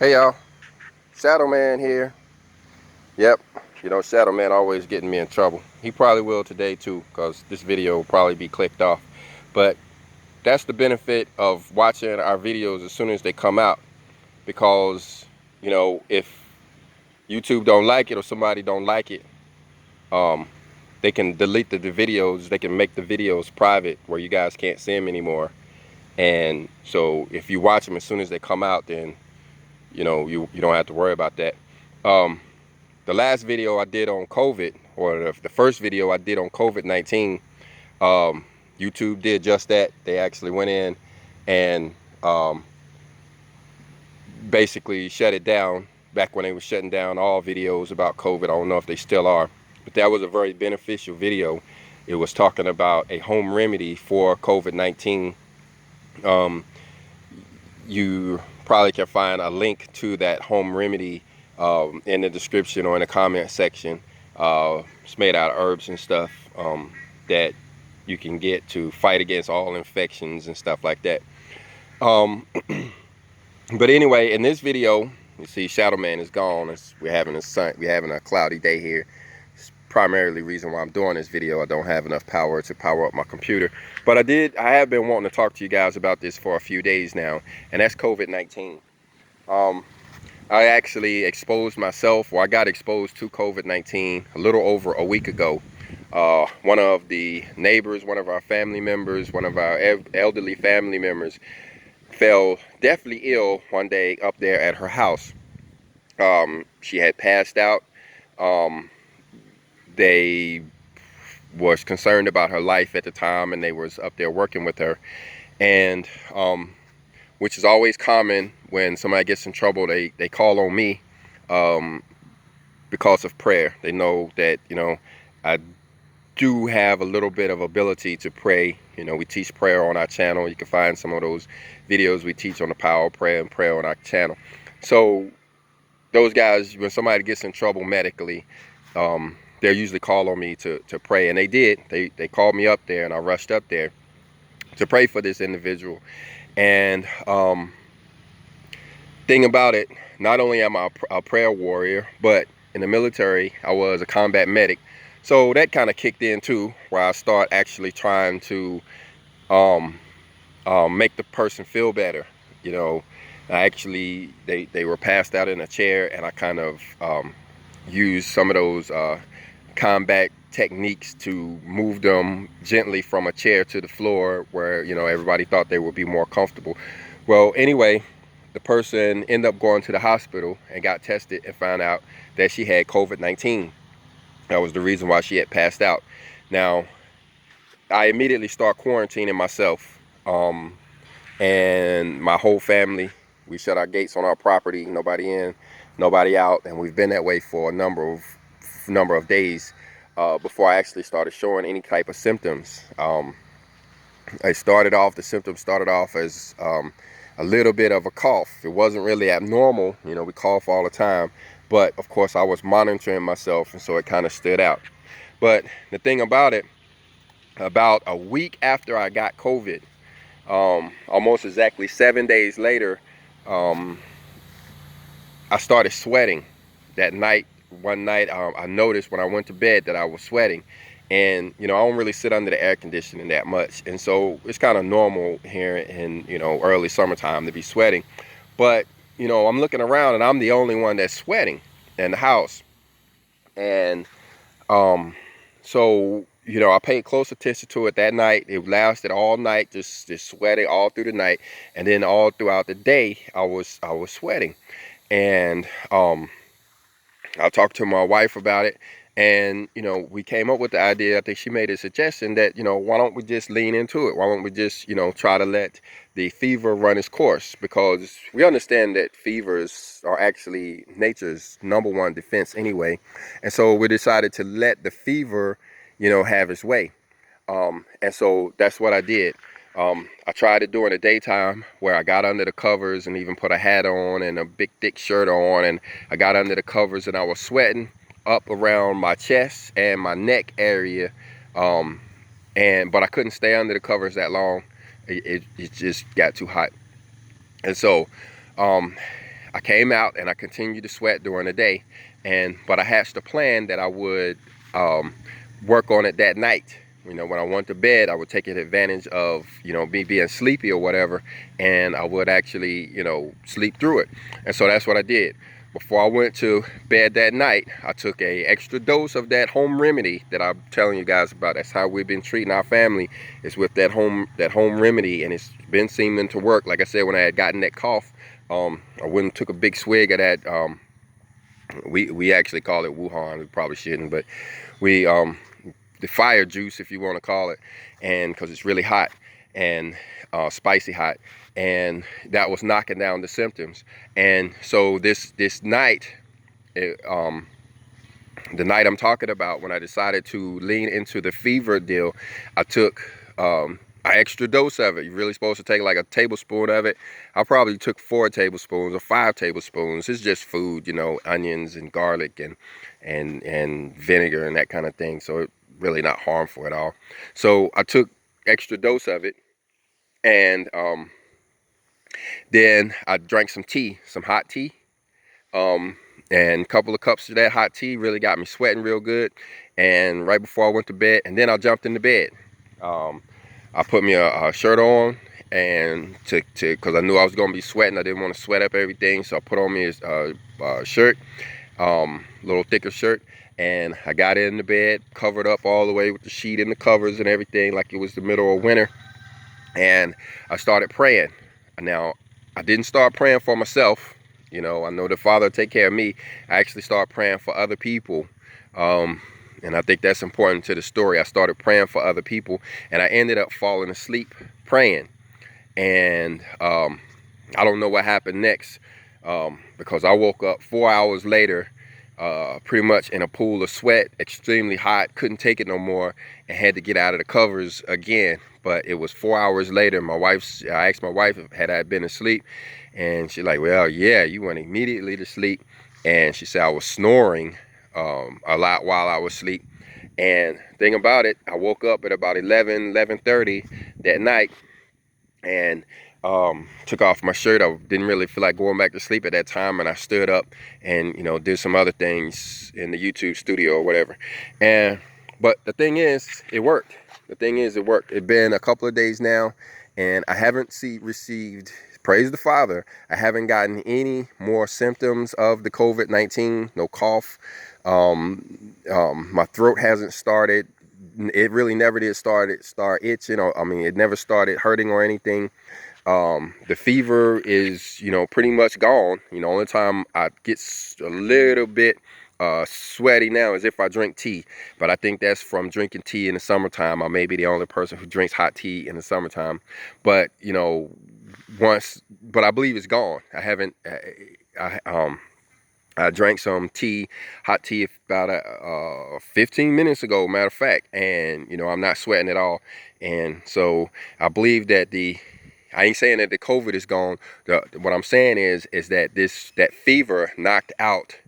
Hey y'all, Shadow Man here. Yep, Shadow Man always getting me in trouble. He probably will today too, because this video will probably be clicked off. But that's the benefit of watching our videos as soon as they come out. Because, if YouTube don't like it or somebody don't like it, they can delete the videos. They can make the videos private where you guys can't see them anymore. And so if you watch them as soon as they come out, then, you don't have to worry about that. The last video I did on COVID, or the first video I did on COVID-19, YouTube did just that. They actually went in and basically shut it down back when they were shutting down all videos about COVID. I don't know if they still are, but that was a very beneficial video. It was talking about a home remedy for COVID-19. You probably can find a link to that home remedy in the description or in the comment section. It's made out of herbs and stuff that you can get to fight against all infections and stuff like that. But anyway, in this video, you see Shadow Man is gone. We're having a cloudy day here. It's primarily the reason why I'm doing this video. I don't have enough power to power up my computer. But I have been wanting to talk to you guys about this for a few days now, and that's COVID-19. I actually exposed myself, or I got exposed to COVID-19 a little over a week ago. One of the neighbors, one of our family members, one of our elderly family members fell deathly ill one day up there at her house. She had passed out. They was concerned about her life at the time, and they was up there working with her. And which is always common when somebody gets in trouble, they call on me because of prayer. They know that, I do have a little bit of ability to pray. We teach prayer on our channel. You can find some of those videos we teach on the power of prayer and prayer on our channel. So those guys, when somebody gets in trouble medically, they usually call on me to pray. And they did. They called me up there, and I rushed up there to pray for this individual. And thing about it, not only am I a prayer warrior, but in the military, I was a combat medic. So that kind of kicked in too, where I start actually trying to make the person feel better. They were passed out in a chair, and I kind of used some of those combat techniques to move them gently from a chair to the floor where, everybody thought they would be more comfortable. Well, anyway, the person ended up going to the hospital and got tested and found out that she had COVID-19. That was the reason why she had passed out. Now, I immediately start quarantining myself, and my whole family. We shut our gates on our property, nobody in, nobody out, and we've been that way for a number of days before I actually started showing any type of symptoms. The symptoms started off as a little bit of a cough. It wasn't really abnormal, we cough all the time, but of course I was monitoring myself, and so it kind of stood out. But the thing about it, about a week after I got COVID, almost exactly 7 days later, I started sweating that night. One night, I noticed when I went to bed that I was sweating. And, I don't really sit under the air conditioning that much. And so it's kind of normal here in, early summertime to be sweating. But, I'm looking around and I'm the only one that's sweating in the house. And so, I paid close attention to it that night. It lasted all night, just sweating all through the night. And then all throughout the day, I was sweating. And I talked to my wife about it. And, we came up with the idea. I think she made a suggestion that, why don't we just lean into it? Why don't we just, try to let the fever run its course? Because we understand that fevers are actually nature's #1 defense anyway. And so we decided to let the fever, have its way. And so that's what I did. I tried it during the daytime, where I got under the covers and even put a hat on and a big thick shirt on, and I got under the covers and I was sweating up around my chest and my neck area, but I couldn't stay under the covers that long. It just got too hot. And so I came out and I continued to sweat during the day, but I hatched a plan that I would work on it that night. You know, when I went to bed, I would take advantage of, you know, me being sleepy or whatever, and I would actually, you know, sleep through it. And so that's what I did. Before I went to bed that night, I took a extra dose of that home remedy that I'm telling you guys about. That's how we've been treating our family, is with that home remedy, and it's been seeming to work. Like I said, when I had gotten that cough, I went and took a big swig of that. We actually call it Wuhan. We probably shouldn't, but we the fire juice, if you want to call it, and because it's really hot and spicy hot, and that was knocking down the symptoms. And so this night, the night I'm talking about, when I decided to lean into the fever deal, I took an extra dose of it. You're really supposed to take like a tablespoon of it. I probably took 4 tablespoons or 5 tablespoons. It's just food, you know, onions and garlic and vinegar and that kind of thing. So it's really not harmful at all. So I took extra dose of it, and then I drank some tea, some hot tea. And a couple of cups of that hot tea really got me sweating real good. And right before I went to bed, and then I jumped into bed. I put me a shirt on, and because I knew I was gonna be sweating, I didn't want to sweat up everything, so I put on me a shirt, little thicker shirt, and I got in the bed, covered up all the way with the sheet and the covers and everything, like it was the middle of winter, and I started praying. Now, I didn't start praying for myself. You know, I know the Father will take care of me. I actually started praying for other people. And I think that's important to the story. I started praying for other people, and I ended up falling asleep praying. And I don't know what happened next, because I woke up 4 hours later, pretty much in a pool of sweat, extremely hot, couldn't take it no more, and had to get out of the covers again. But it was 4 hours later. I asked my wife had I been asleep, and she's like, well, yeah, you went immediately to sleep. And she said I was snoring a lot while I was asleep. And thing about it, I woke up at about 11:30 that night, and took off my shirt. I didn't really feel like going back to sleep at that time, and I stood up and, you know, did some other things in the YouTube studio or whatever. But the thing is, it worked. The thing is, it worked. It's been a couple of days now, and I haven't received, praise the Father, I haven't gotten any more symptoms of the COVID-19. No cough. My throat hasn't started. It really never did start itching. I mean, it never started hurting or anything. The fever is, you know, pretty much gone. You know, only time I get a little bit sweaty now is if I drink tea, but I think that's from drinking tea in the summertime. I may be the only person who drinks hot tea in the summertime, but you know, but I believe it's gone. I haven't. I drank some tea, hot tea, about 15 minutes ago, matter of fact, and you know, I'm not sweating at all. And so I believe that I ain't saying that the COVID is gone. What I'm saying is that that fever knocked out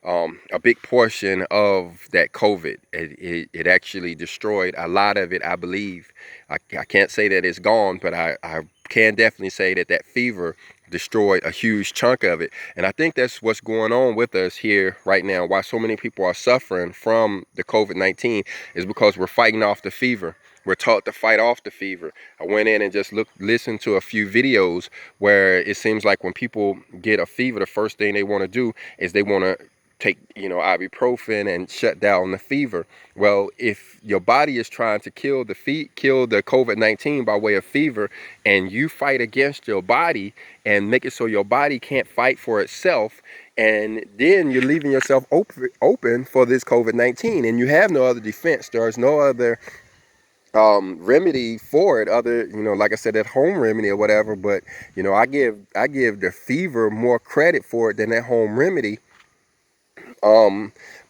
a big portion of that COVID. It actually destroyed a lot of it, I believe. I can't say that it's gone, but I can definitely say that fever destroyed a huge chunk of it. And I think that's what's going on with us here right now. Why so many people are suffering from the COVID-19 is because we're fighting off the fever. We're taught to fight off the fever. I went in and just listened to a few videos where it seems like when people get a fever, the first thing they want to do is they want to take, you know, ibuprofen and shut down the fever. Well, if your body is trying to kill the COVID-19 by way of fever, and you fight against your body and make it so your body can't fight for itself, and then you're leaving yourself open for this COVID-19, and you have no other defense. There's no other remedy for it other, you know, like I said, that home remedy or whatever. But you know, I give the fever more credit for it than that home remedy.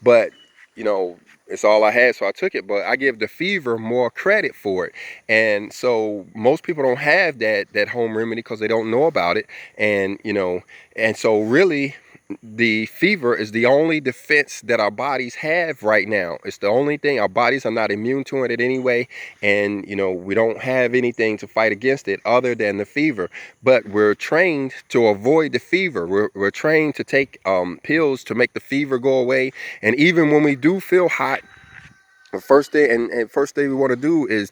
But you know, it's all I had, so I took it. But I give the fever more credit for it. And so most people don't have that home remedy because they don't know about it. And you know, and so really, the fever is the only defense that our bodies have right now. It's the only thing. Our bodies are not immune to it in any way, and we don't have anything to fight against it other than the fever. But we're trained to avoid the fever. We're trained to take pills to make the fever go away. And even when we do feel hot, the first thing and first thing we want to do is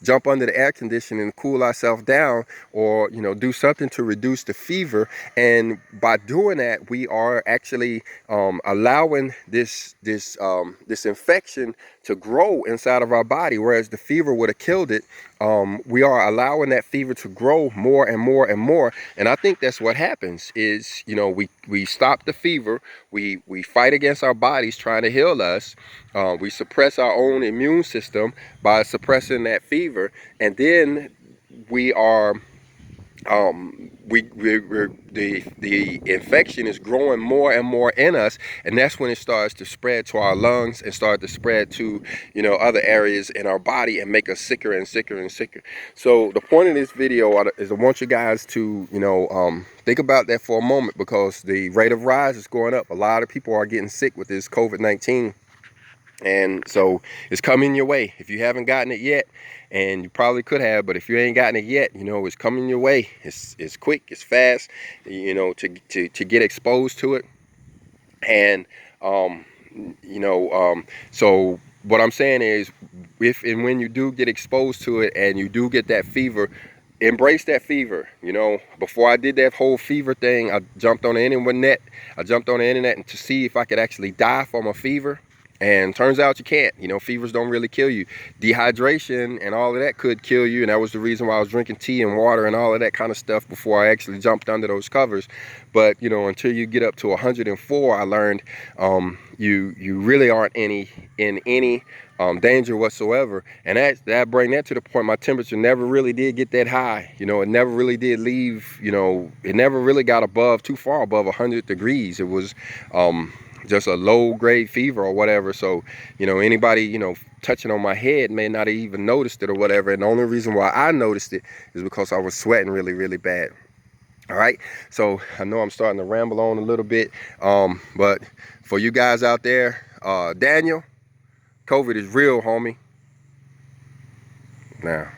jump under the air conditioner and cool ourselves down, or do something to reduce the fever. And by doing that, we are actually allowing this infection to grow inside of our body, whereas the fever would have killed it. We are allowing that fever to grow more and more and more. And I think that's what happens is we stop the fever, we fight against our bodies trying to heal us. We suppress our own immune system by suppressing that fever, and then we are the infection is growing more and more in us, and that's when it starts to spread to our lungs and start to spread to other areas in our body and make us sicker and sicker and sicker. So the point of this video is I want you guys to think about that for a moment, because the rate of rise is going up. A lot of people are getting sick with this COVID-19. And so it's coming your way. If you haven't gotten it yet, and you probably could have, but if you ain't gotten it yet, it's coming your way. It's quick, it's fast, to get exposed to it. And so what I'm saying is, if and when you do get exposed to it and you do get that fever, embrace that fever. Before I did that whole fever thing, I jumped on the internet. To see if I could actually die from a fever. And turns out you can't. Fevers don't really kill you. Dehydration and all of that could kill you, and that was the reason why I was drinking tea and water and all of that kind of stuff before I actually jumped under those covers. But until you get up to 104, I learned you really aren't in any danger whatsoever. And that bring that to the point. My temperature never really did get that high. It never really did leave. It never really got too far above 100 degrees. It was just a low grade fever or whatever. So anybody touching on my head may not have even noticed it or whatever. And the only reason why I noticed it is because I was sweating really, really bad. All right, so I know I'm starting to ramble on a little bit, but for you guys out there, Daniel, COVID is real, homie. Now